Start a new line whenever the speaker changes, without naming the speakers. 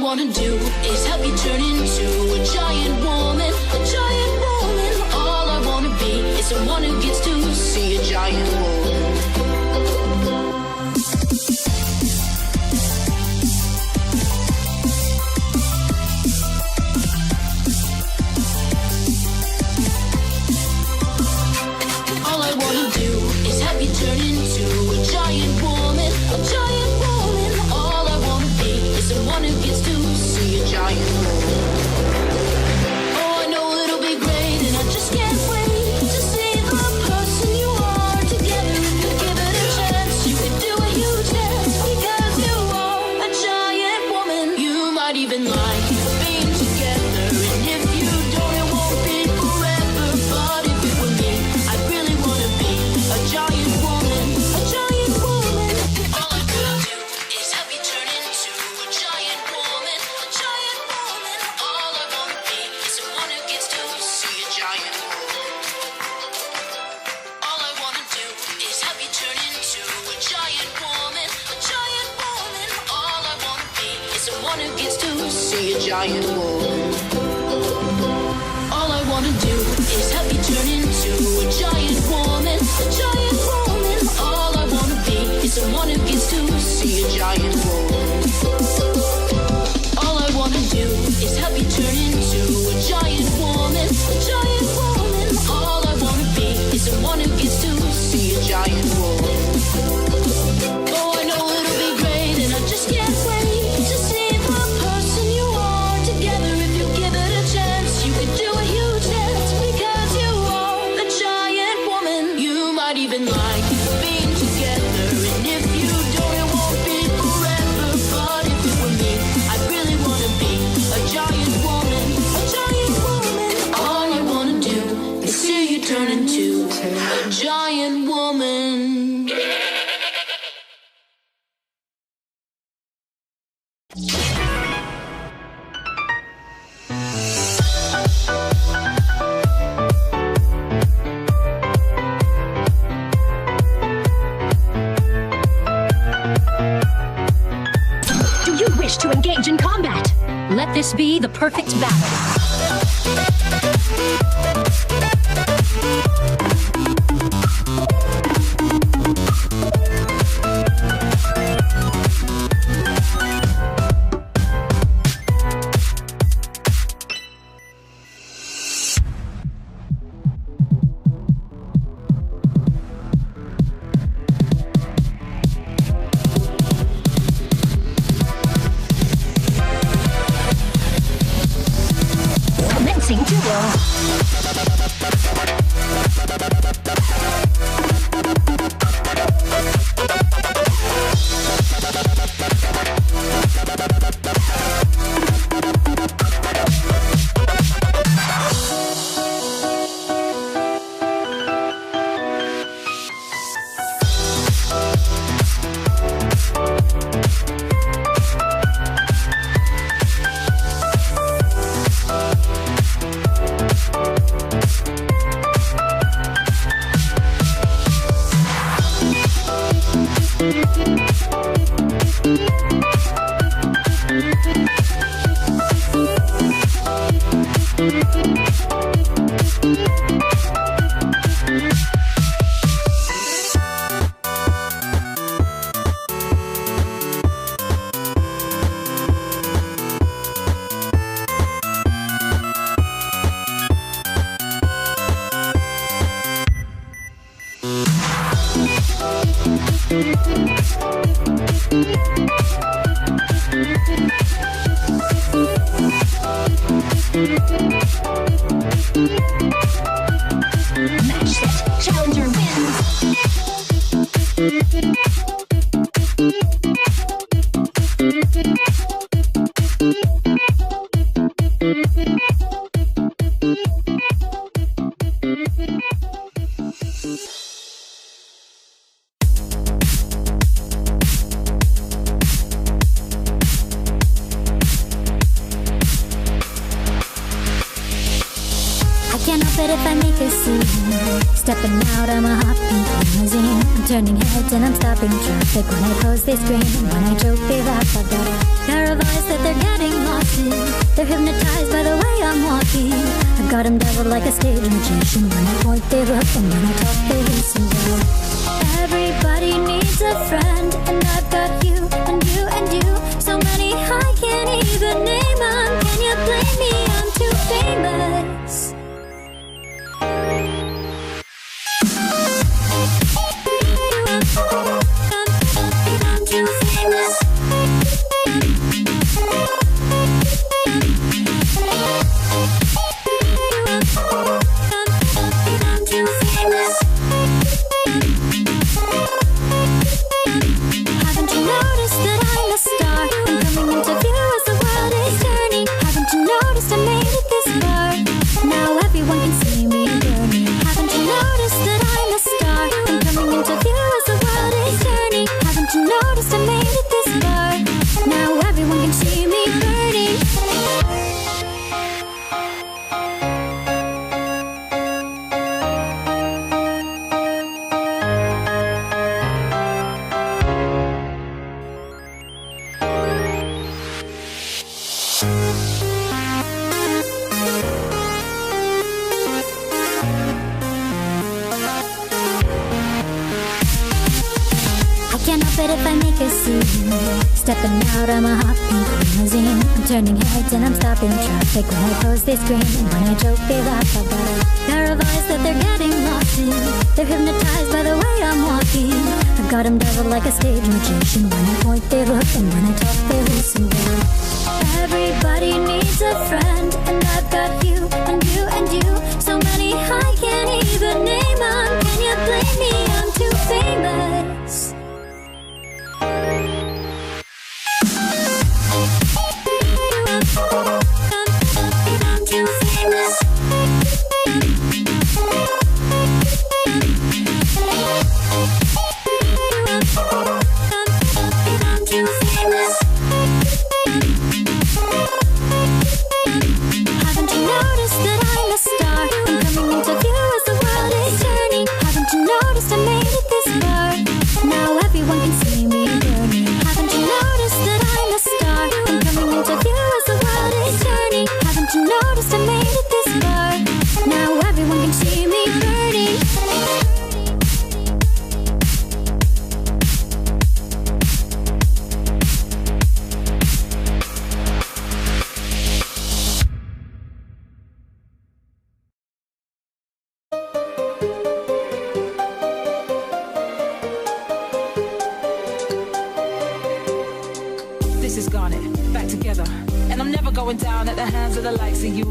wanna do is help you turn into a giant woman, a giant woman. All I wanna be is someone who gets to see a giant woman. All I wanna do is help you turn into a giant woman, a giant woman. All I wanna be is someone who gets to see a giant woman. Oh, I know it'll be great, and I just can't wait to see the person you are together. If you give it a chance, you can do a huge dance because you are a giant woman. You might even like being together, and if you don't, it won't be forever. But if it were me, I'd really wanna be a giant woman, a giant woman. All I wanna do is help you turn into a giant woman, a giant woman. All I wanna be is someone who gets to see a giant woman. All I wanna do is help you turn into a giant woman, a giant woman. All I wanna be is someone who gets to see a giant woman. All I wanna do is help you turn into a giant woman, a giant woman. All I wanna be is someone who gets to see a giant woman. All I wanna do is help you turn into a giant woman, a giant woman. All I wanna be is someone who gets to see a giant woman. Oh, I know it'll be great, and I just can't wait to see the person you are together. If you give it a chance, you can do a huge dance because you are a giant woman. You might even like being together, and if you don't, it won't be forever. But if it were me, I'd really wanna be a giant woman, a giant woman. All I wanna do is see you turn into a giant woman.
Do you wish to engage in combat? Let this be the perfect battle. Commencing duel. Match set. Challenger wins.
a scene. Stepping out, I'm a hopping limousine. I'm turning heads and I'm stopping traffic. When I close they scream and when I joke they laugh. I've got a pair of eyes that they're getting lost in. They're hypnotized by the way I'm walking. I've got them doubled like a stage magician. When I point they look and when I talk they listen. Everybody needs a friend, and I've got you and you and you. So many I can't even name them. Can you blame me? I'm too famous. I'm too famous. I'm too famous. Haven't you noticed that I'm a star? I'm coming into view as the world is turning. Haven't you noticed I made it this far? Now everyone can see me burning. Haven't you noticed that I'm a star? I'm coming into view as the world is turning. Haven't you noticed I made it this far? Now everyone can see me burning. Can't help it if I make a scene. Stepping out, I'm a hopping limousine. I'm turning heads and I'm stopping traffic. When I close they scream and when I joke they laugh. I've got a pair of eyes that they're getting lost in. They're hypnotized by the way I'm walking. I've got them doubled like a stage magician. When I point they look and when I talk they listen. Everybody needs a friend, and I've got you and you and you. So many I can't even name them. Can you blame me? I'm too famous. I'm too famous. I'm too famous. Haven't you noticed that I'm a star? I'm coming into view as the world is turning. Haven't you noticed I made it this far? Now everyone can see me burning. Haven't you noticed that I'm a star? I'm coming into view as the world is turning. Haven't you noticed I made it this far? Now everyone can see me burning.
This is Garnet, back together. And I'm never going down at the hands of the likes of you.